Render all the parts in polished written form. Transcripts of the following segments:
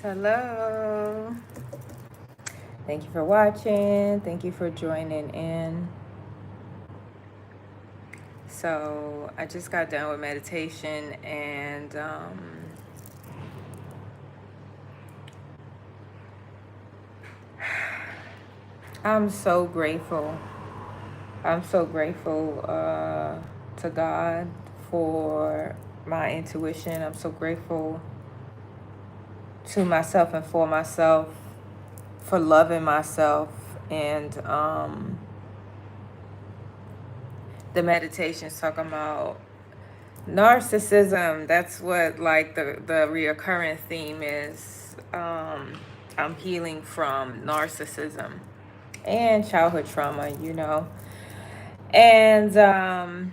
Hello. Thank you for watching. Thank you for joining in. So I just got done with meditation and I'm so grateful. I'm so grateful to God for my intuition. I'm so grateful to myself and for myself, for loving myself. And the meditation's talking about narcissism. That's what like the reoccurring theme is. I'm healing from narcissism and childhood trauma, and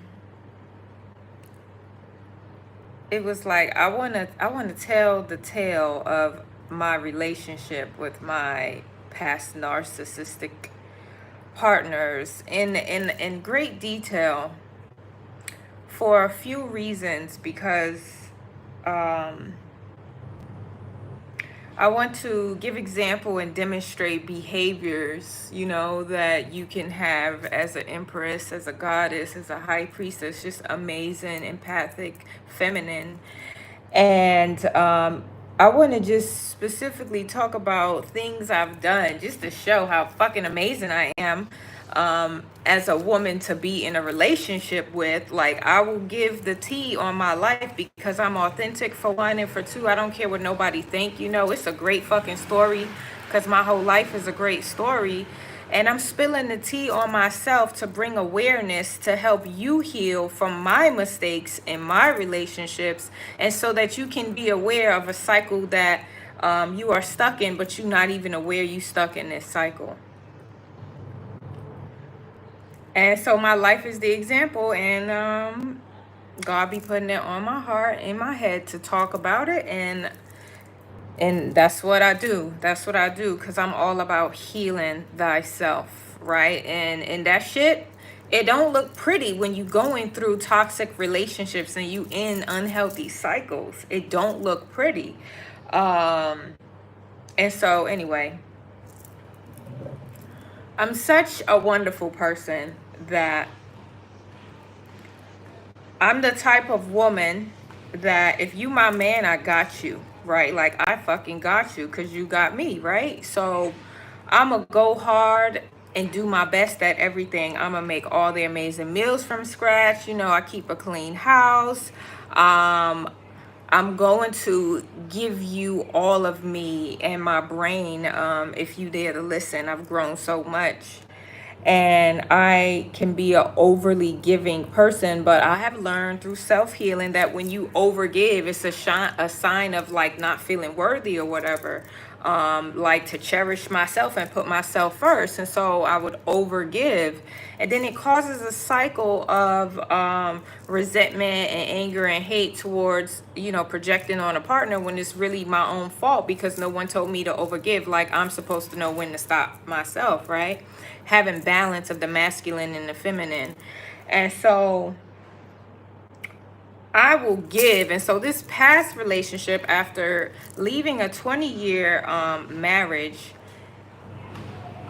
it was like I wanna tell the tale of my relationship with my past narcissistic partners in great detail for a few reasons, because um, I want to give example and demonstrate behaviors, that you can have as an empress, as a goddess, as a high priestess, just amazing, empathic, feminine. And I want to just specifically talk about things I've done just to show how fucking amazing I am as a woman to be in a relationship with. Like, I will give the tea on my life because I'm authentic, for one, and for two, I don't care what nobody think. It's a great fucking story because my whole life is a great story. And I'm spilling the tea on myself to bring awareness to help you heal from my mistakes in my relationships, and so that you can be aware of a cycle that you are stuck in, but you're not even aware you stuck in this cycle. And so my life is the example, and God be putting it on my heart, in my head, to talk about it, and that's what I do. That's what I do, because I'm all about healing thyself, right? And that shit, it don't look pretty when you going through toxic relationships and you in unhealthy cycles. It don't look pretty. And so anyway, I'm such a wonderful person that I'm the type of woman that if you my man, I got you, right? Like, I fucking got you because you got me, right? So I'm going to go hard and do my best at everything. I'm going to make all the amazing meals from scratch. I keep a clean house. I'm going to give you all of me and my brain, if you dare to listen. I've grown so much. And I can be an overly giving person, but I have learned through self-healing that when you overgive, it's a sign of like not feeling worthy or whatever. Like, to cherish myself and put myself first. And so I would overgive, and then it causes a cycle of resentment and anger and hate towards, projecting on a partner, when it's really my own fault because no one told me to overgive. Like, I'm supposed to know when to stop myself, right? Having balance of the masculine and the feminine. And so I will give. And so this past relationship, after leaving a 20-year marriage,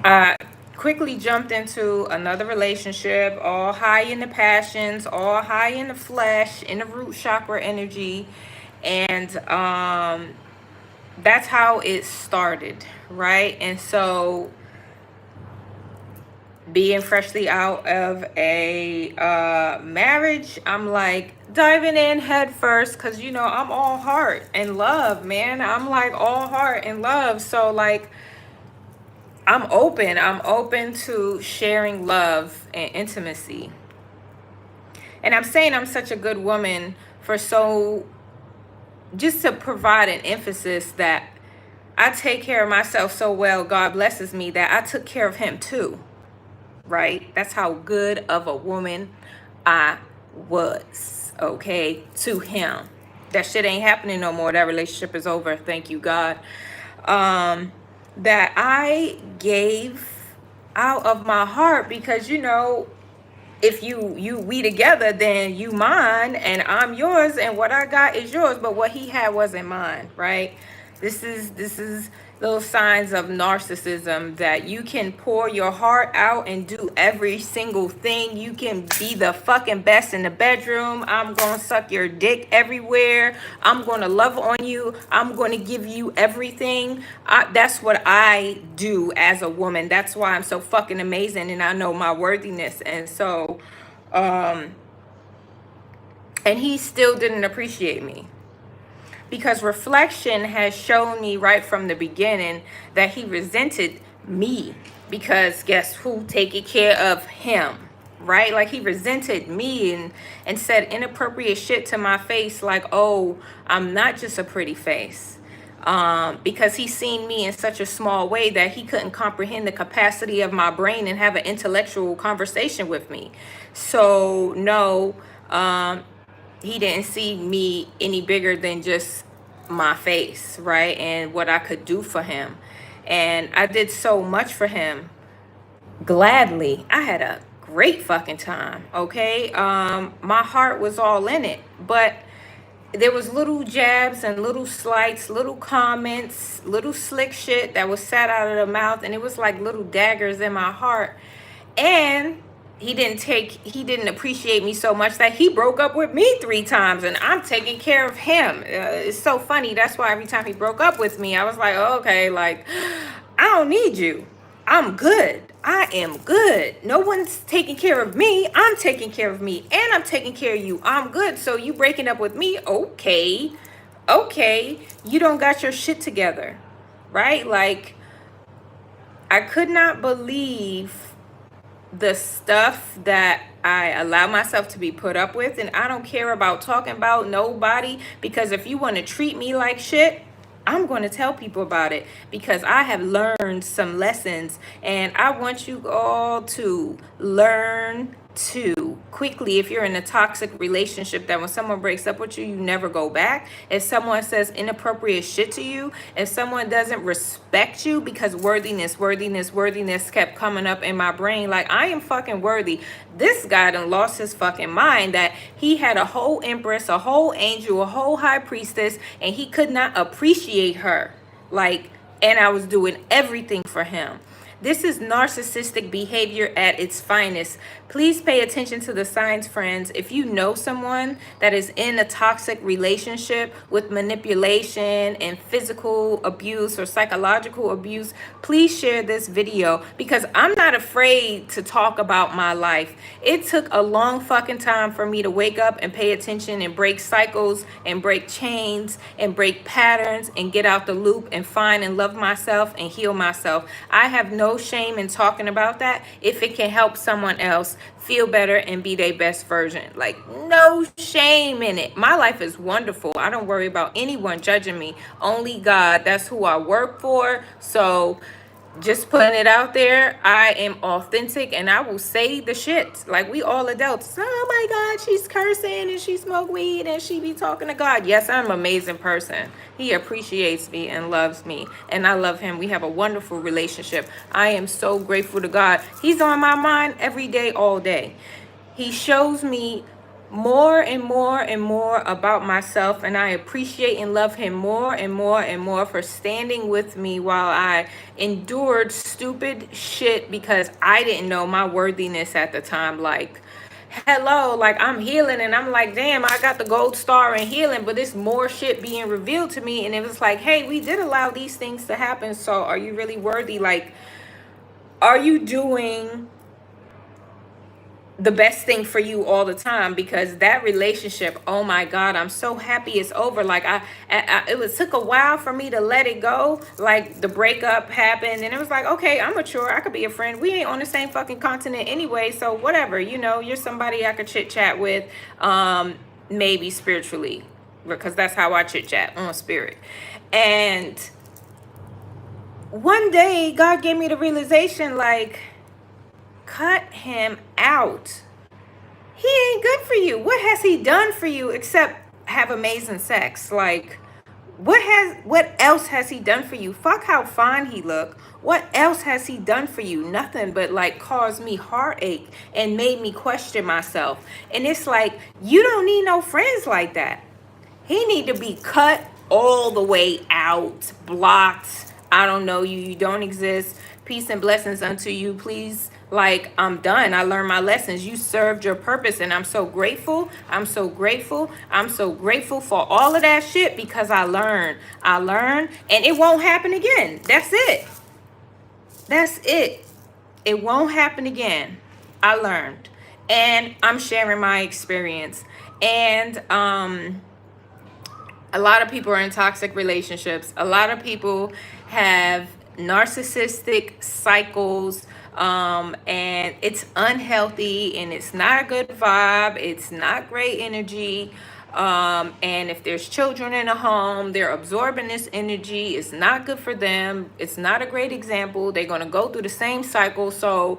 I quickly jumped into another relationship, all high in the passions, all high in the flesh, in the root chakra energy. And that's how it started, right? And so, being freshly out of a marriage, I'm like diving in head first, because I'm all heart and love, man. I'm like all heart and love. So like, I'm open to sharing love and intimacy. And I'm saying I'm such a good woman for just to provide an emphasis that I take care of myself so well. God blesses me that I took care of him too. Right? That's how good of a woman I was, okay, to him. That shit ain't happening no more. That relationship is over. Thank you, God. That I gave out of my heart, because if we together, then you mine and I'm yours, and what I got is yours, but what he had wasn't mine, right? This is those signs of narcissism, that you can pour your heart out and do every single thing. You can be the fucking best in the bedroom. I'm gonna suck your dick everywhere. I'm gonna love on you. I'm gonna give you everything. That's what I do as a woman. That's why I'm so fucking amazing, and I know my worthiness. And so, and he still didn't appreciate me. Because reflection has shown me right from the beginning that he resented me. Because guess who taking care of him, right? Like, he resented me and said inappropriate shit to my face, like, oh, I'm not just a pretty face. Because he's seen me in such a small way that he couldn't comprehend the capacity of my brain and have an intellectual conversation with me. So no, he didn't see me any bigger than just my face, right? And what I could do for him. And I did so much for him gladly. I had a great fucking time, okay? My heart was all in it, but there was little jabs and little slights, little comments, little slick shit that was sat out of the mouth, and it was like little daggers in my heart. And he didn't appreciate me so much that he broke up with me 3 times, and I'm taking care of him. It's so funny. That's why every time he broke up with me, I was like, oh, okay, like, I don't need you. I'm good. I am good. No one's taking care of me. I'm taking care of me, and I'm taking care of you. I'm good. So you breaking up with me? Okay. You don't got your shit together, right? Like, I could not believe the stuff that I allow myself to be put up with. And I don't care about talking about nobody, because if you want to treat me like shit, I'm going to tell people about it, because I have learned some lessons, and I want you all to learn too quickly. If you're in a toxic relationship, that when someone breaks up with you, you never go back. If someone says inappropriate shit to you, if someone doesn't respect you, because worthiness kept coming up in my brain, like, I am fucking worthy. This guy done lost his fucking mind that he had a whole empress, a whole angel, a whole high priestess, and he could not appreciate her. Like, and I was doing everything for him. This is narcissistic behavior at its finest. Please pay attention to the signs, friends. If you know someone that is in a toxic relationship with manipulation and physical abuse or psychological abuse, please share this video, because I'm not afraid to talk about my life. It took a long fucking time for me to wake up and pay attention and break cycles and break chains and break patterns and get out the loop and find and love myself and heal myself. I have no shame in talking about that if it can help someone else feel better and be their best version. Like, no shame in it. My life is wonderful. I don't worry about anyone judging me. Only God. That's who I work for. So just putting it out there, I am authentic, and I will say the shit. Like, we all adults. Oh my God, she's cursing and she smoke weed and she be talking to God. Yes, I'm an amazing person. He appreciates me and loves me, and I love him. We have a wonderful relationship. I am so grateful to God. He's on my mind every day, all day. He shows me more and more and more about myself, and I appreciate and love him more and more and more for standing with me while I endured stupid shit, because I didn't know my worthiness at the time. Like, hello, like, I'm healing, and I'm like, damn, I got the gold star in healing, but it's more shit being revealed to me. And it was like, hey, we did allow these things to happen, so are you really worthy? Like, are you doing the best thing for you all the time? Because that relationship, oh my God, I'm so happy it's over. Like, it took a while for me to let it go. Like, the breakup happened, and it was like, okay, I'm mature, I could be a friend. We ain't on the same fucking continent anyway, so whatever, you know, you're somebody I could chit chat with, maybe spiritually, because that's how I chit chat, on spirit. And one day God gave me the realization, like, cut him out. He ain't good for you. What has he done for you except have amazing sex? Like, what else has he done for you? Fuck how fine he look. What else has he done for you? Nothing but, like, caused me heartache and made me question myself. And it's like, you don't need no friends like that. He need to be cut all the way out, blocked. I don't know you. You don't exist. Peace and blessings unto you. Please, like, I'm done. I learned my lessons. You served your purpose, and I'm so grateful. I'm so grateful. I'm so grateful for all of that shit because I learned. I learned, and it won't happen again. That's it. That's it. It won't happen again. I learned, and I'm sharing my experience. And a lot of people are in toxic relationships. A lot of people have narcissistic cycles, and it's unhealthy, and it's not a good vibe. It's not great energy. And if there's children in a home, they're absorbing this energy. It's not good for them. It's not a great example. They're going to go through the same cycle. So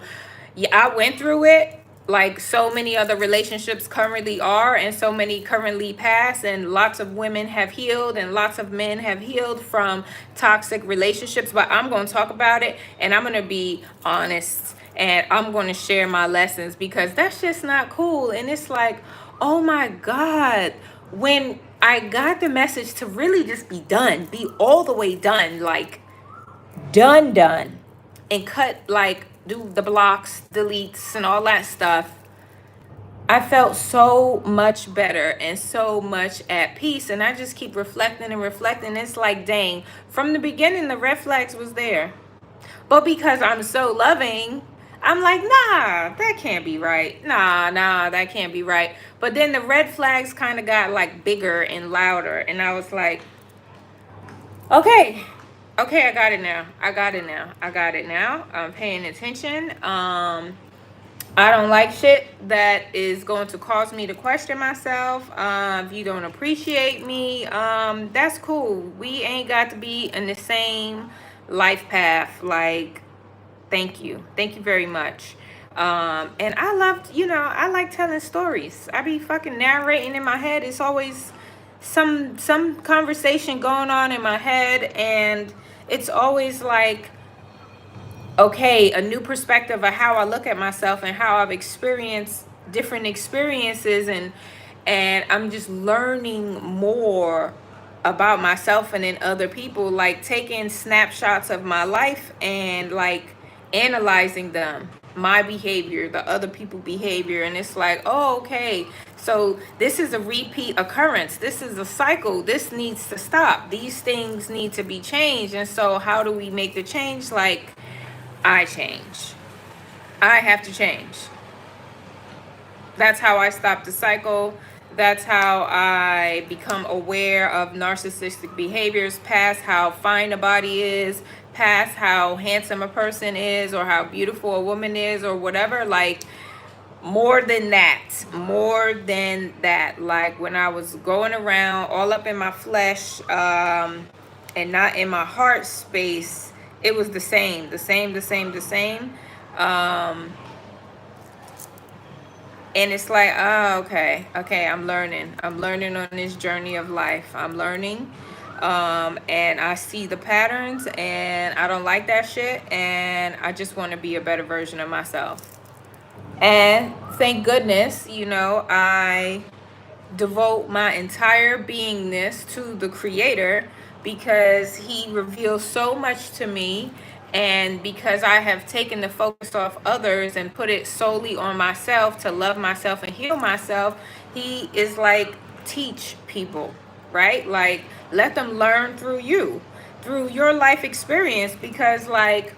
yeah, I went through it like so many other relationships currently are, and so many currently pass, and lots of women have healed and lots of men have healed from toxic relationships. But I'm going to talk about it, and I'm going to be honest, and I'm going to share my lessons because that's just not cool. And it's like, oh my God, when I got the message to really just be done, be all the way done, like done, and cut, like, do the blocks, deletes, and all that stuff, I felt so much better and so much at peace. And I just keep reflecting and reflecting. It's like, dang, from the beginning, the red flags was there. But because I'm so loving, I'm like, nah, that can't be right. Nah, that can't be right. But then the red flags kind of got like bigger and louder. And I was like, okay, I got it now. I got it now. I'm paying attention. I don't like shit that is going to cause me to question myself. If you don't appreciate me, that's cool. We ain't got to be in the same life path. Like, thank you very much. And I loved, I like telling stories. I be fucking narrating in my head. It's always some conversation going on in my head, and it's always like, okay, a new perspective of how I look at myself and how I've experienced different experiences, and I'm just learning more about myself and in other people, like taking snapshots of my life and like analyzing them, my behavior, the other people behavior, and it's like, oh, okay, so this is a repeat occurrence, this is a cycle, this needs to stop, these things need to be changed. And so how do we make the change? Like, I change. I have to change. That's how I stop the cycle. That's how I become aware of narcissistic behaviors, past how fine a body is, past how handsome a person is, or how beautiful a woman is, or whatever. Like, more than that. Like, when I was going around all up in my flesh, and not in my heart space, it was the same. And it's like, oh, okay, I'm learning on this journey of life. I'm learning, and I see the patterns, and I don't like that shit, and I just want to be a better version of myself. And thank goodness, I devote my entire beingness to the Creator, because he reveals so much to me, and because I have taken the focus off others and put it solely on myself to love myself and heal myself. He is like, teach people, right? Like, let them learn through you, through your life experience, because like,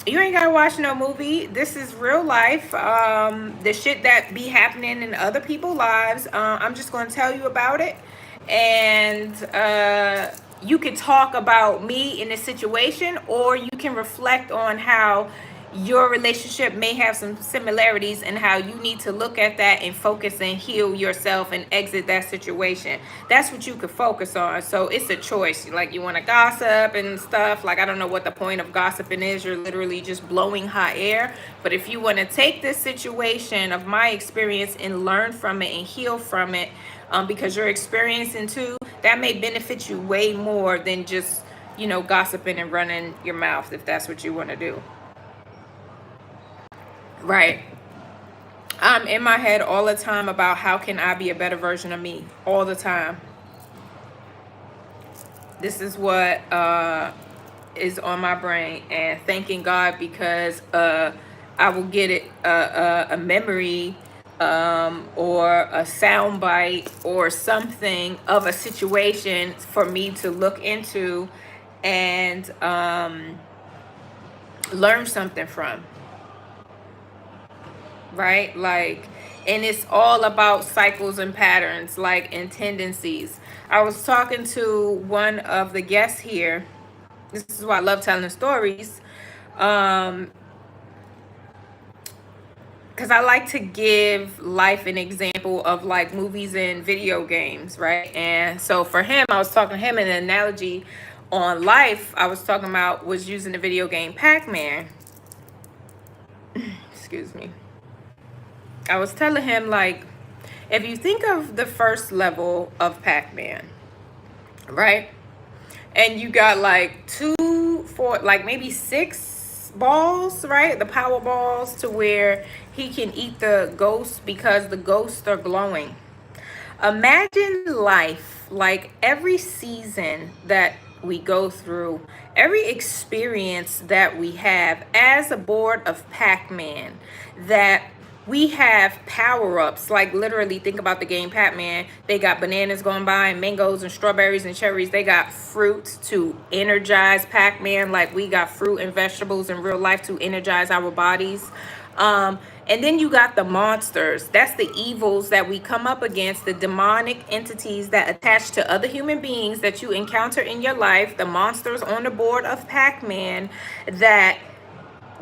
you ain't gotta watch no movie. This is real life. The shit that be happening in other people's lives. I'm just gonna tell you about it, and you can talk about me in this situation, or you can reflect on how your relationship may have some similarities, and how you need to look at that and focus and heal yourself and exit that situation. That's what you could focus on. So it's a choice. Like, you want to gossip and stuff, like, I don't know what the point of gossiping is. You're literally just blowing hot air. But if you want to take this situation of my experience and learn from it and heal from it, because you're experiencing too, that may benefit you way more than just, gossiping and running your mouth, if that's what you want to do. Right. I'm in my head all the time about how can I be a better version of me, all the time. This is what is on my brain, and thanking God because I will get it a memory or a sound bite or something of a situation for me to look into and learn something from, right? Like, and it's all about cycles and patterns, like, and tendencies. I was talking to one of the guests here. This is why I love telling stories. Because I like to give life an example of like movies and video games, right? And so for him, I was talking to him, and an analogy on life I was talking about was using the video game Pac-Man. Excuse me. I was telling him, like, if you think of the first level of Pac-Man, right? And you got like 2, 4, like maybe 6 balls, right? The power balls, to where he can eat the ghosts because the ghosts are glowing. Imagine life, like every season that we go through, every experience that we have as a board of Pac-Man, that we have power-ups. Like, literally, think about the game Pac-Man. They got bananas going by, and mangoes and strawberries and cherries. They got fruits to energize Pac-Man, like we got fruit and vegetables in real life to energize our bodies. And then you got the monsters. That's the evils that we come up against, the demonic entities that attach to other human beings that you encounter in your life, the monsters on the board of Pac-Man that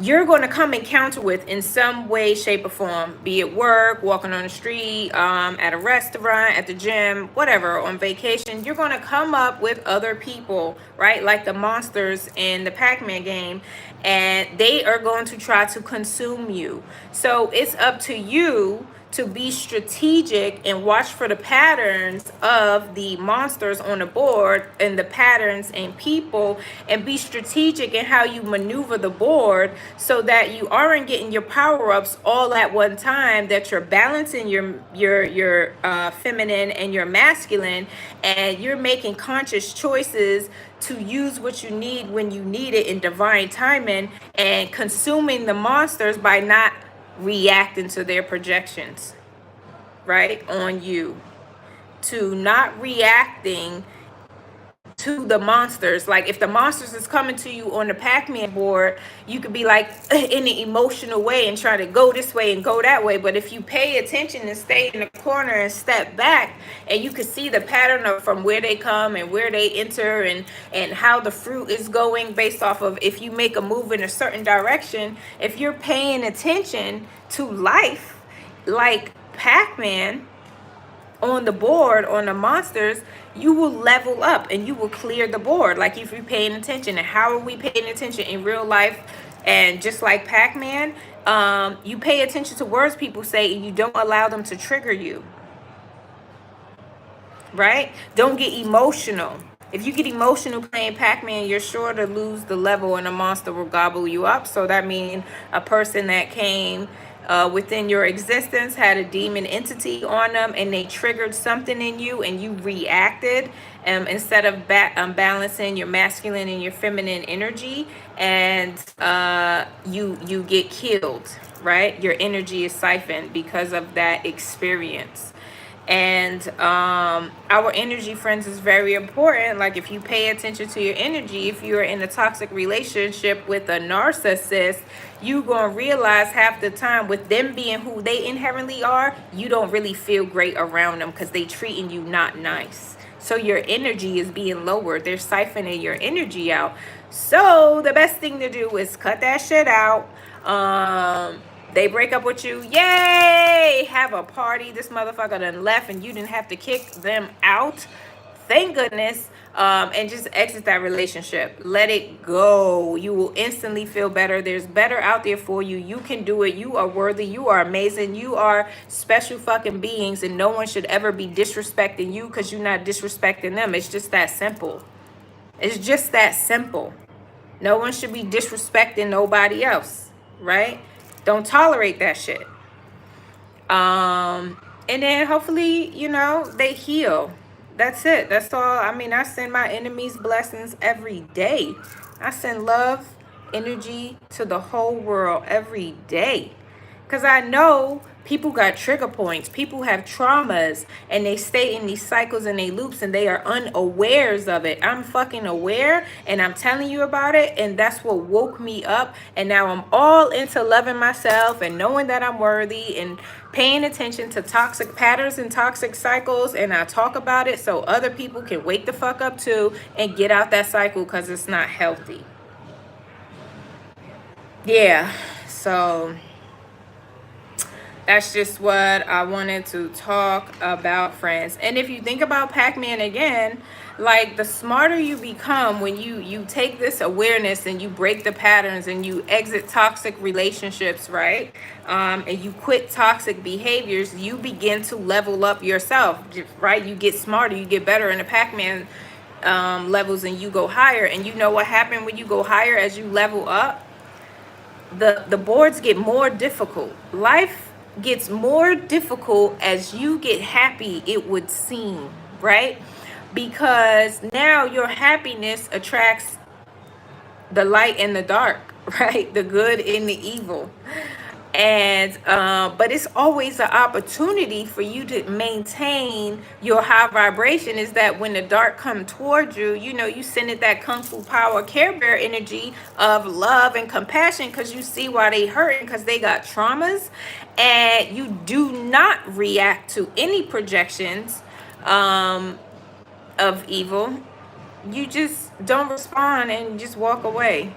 you're going to come encounter with in some way, shape, or form, be it work, walking on the street, at a restaurant, at the gym, whatever, on vacation. You're going to come up with other people, right? Like the monsters in the Pac-Man game, and they are going to try to consume you. So it's up to you to be strategic and watch for the patterns of the monsters on the board and the patterns in people, and be strategic in how you maneuver the board so that you aren't getting your power-ups all at one time, that you're balancing your feminine and your masculine, and you're making conscious choices to use what you need when you need it in divine timing, and consuming the monsters by not reacting to their projections, right, on you, to not reacting to the monsters. Like, if the monsters is coming to you on the Pac-Man board, you could be like in an emotional way and try to go this way and go that way. But if you pay attention and stay in the corner and step back, and you can see the pattern of from where they come and where they enter, and how the fruit is going based off of if you make a move in a certain direction. If you're paying attention to life, like Pac-Man on the board, on the monsters, you will level up and you will clear the board. Like, if you're paying attention. And how are we paying attention in real life? And just like Pac-Man, you pay attention to words people say, and you don't allow them to trigger you, right? Don't get emotional. If you get emotional playing Pac-Man, you're sure to lose the level, and a monster will gobble you up. So that means a person that came within your existence had a demon entity on them, and they triggered something in you, and you reacted instead of balancing your masculine and your feminine energy, and you get killed, right? Your energy is siphoned because of that experience. And our energy, friends, is very important. Like, if you pay attention to your energy, if you're in a toxic relationship with a narcissist, you gonna realize half the time, with them being who they inherently are, you don't really feel great around them because they treating you not nice. So your energy is being lowered. They're siphoning your energy out. So the best thing to do is cut that shit out. They break up with you, yay, have a party. This motherfucker done left and you didn't have to kick them out, thank goodness. And just exit that relationship. Let it go. You will instantly feel better. There's better out there for you. You can do it. You are worthy. You are amazing. You are special fucking beings, and no one should ever be disrespecting you because you're not disrespecting them. It's just that simple. It's just that simple. No one should be disrespecting nobody else, right? Don't tolerate that shit. And then hopefully, they heal. That's it. That's all. I mean, I send my enemies blessings every day. I send love, energy to the whole world every day. Because I know people got trigger points. People have traumas and they stay in these cycles and they loops and they are unawares of it. I'm fucking aware and I'm telling you about it. And that's what woke me up. And now I'm all into loving myself and knowing that I'm worthy and paying attention to toxic patterns and toxic cycles. And I talk about it so other people can wake the fuck up too and get out that cycle because it's not healthy. Yeah. So that's just what I wanted to talk about, friends. And if you think about Pac-Man again, like the smarter you become when you take this awareness and you break the patterns and you exit toxic relationships, right? And you quit toxic behaviors, you begin to level up yourself, right? You get smarter, you get better in the Pac-Man levels and you go higher. And you know what happened when you go higher as you level up? The boards get more difficult. Life gets more difficult as you get happy, it would seem, right? Because now your happiness attracts the light and the dark, right? The good and the evil. And but it's always an opportunity for you to maintain your high vibration. Is that when the dark come towards you, you know, you send it that kung fu power care bear energy of love and compassion, because you see why they hurting, because they got traumas. And you do not react to any projections of evil. You just don't respond and just walk away.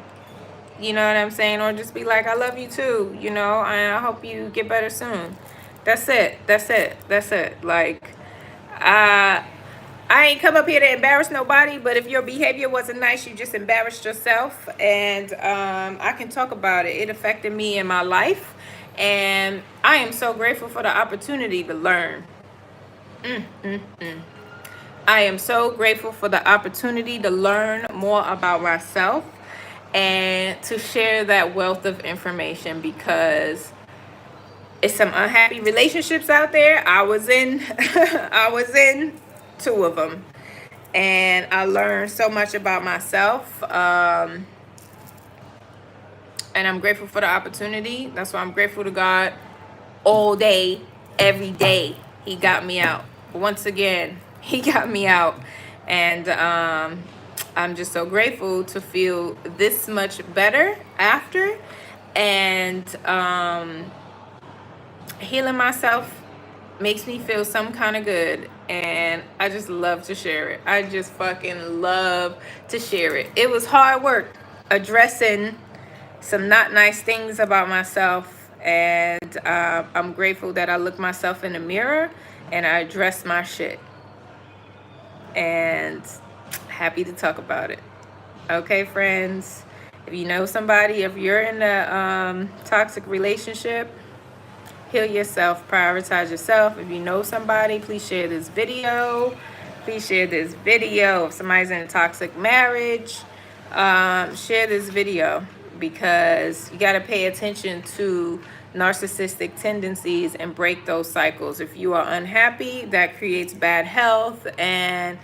You know what I'm saying? Or just be like, I love you too, you know, and I hope you get better soon. That's it. That's it. That's it. Like, I ain't come up here to embarrass nobody, but if your behavior wasn't nice, you just embarrassed yourself. And I can talk about it. It affected me in my life. And I am so grateful for the opportunity to learn. I am so grateful for the opportunity to learn more about myself and to share that wealth of information, because it's some unhappy relationships out there. I was in I was in two of them, and I learned so much about myself, and I'm grateful for the opportunity. That's why I'm grateful to God all day, every day. He got me out. Once again, he got me out. And I'm just so grateful to feel this much better after. And healing myself makes me feel some kind of good. And I just love to share it. I just fucking love to share it. It was hard work addressing some not nice things about myself, and I'm grateful that I look myself in the mirror and I address my shit, and happy to talk about it. Okay, friends, if you know somebody, if you're in a toxic relationship, heal yourself, prioritize yourself. If you know somebody, please share this video. Please share this video. If somebody's in a toxic marriage, share this video, because you got to pay attention to narcissistic tendencies and break those cycles. If you are unhappy, that creates bad health, and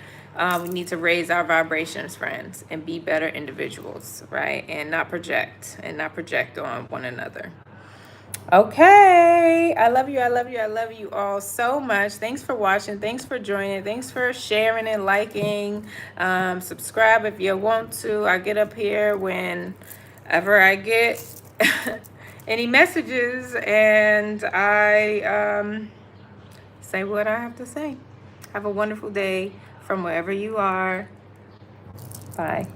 we need to raise our vibrations, friends, and be better individuals, right? And not project on one another. Okay, I love you. I love you. I love you all so much. Thanks for watching. Thanks for joining. Thanks for sharing and liking. Subscribe if you want to. I get up here whenever I get any messages, and I say what I have to say. Have a wonderful day from wherever you are. Bye.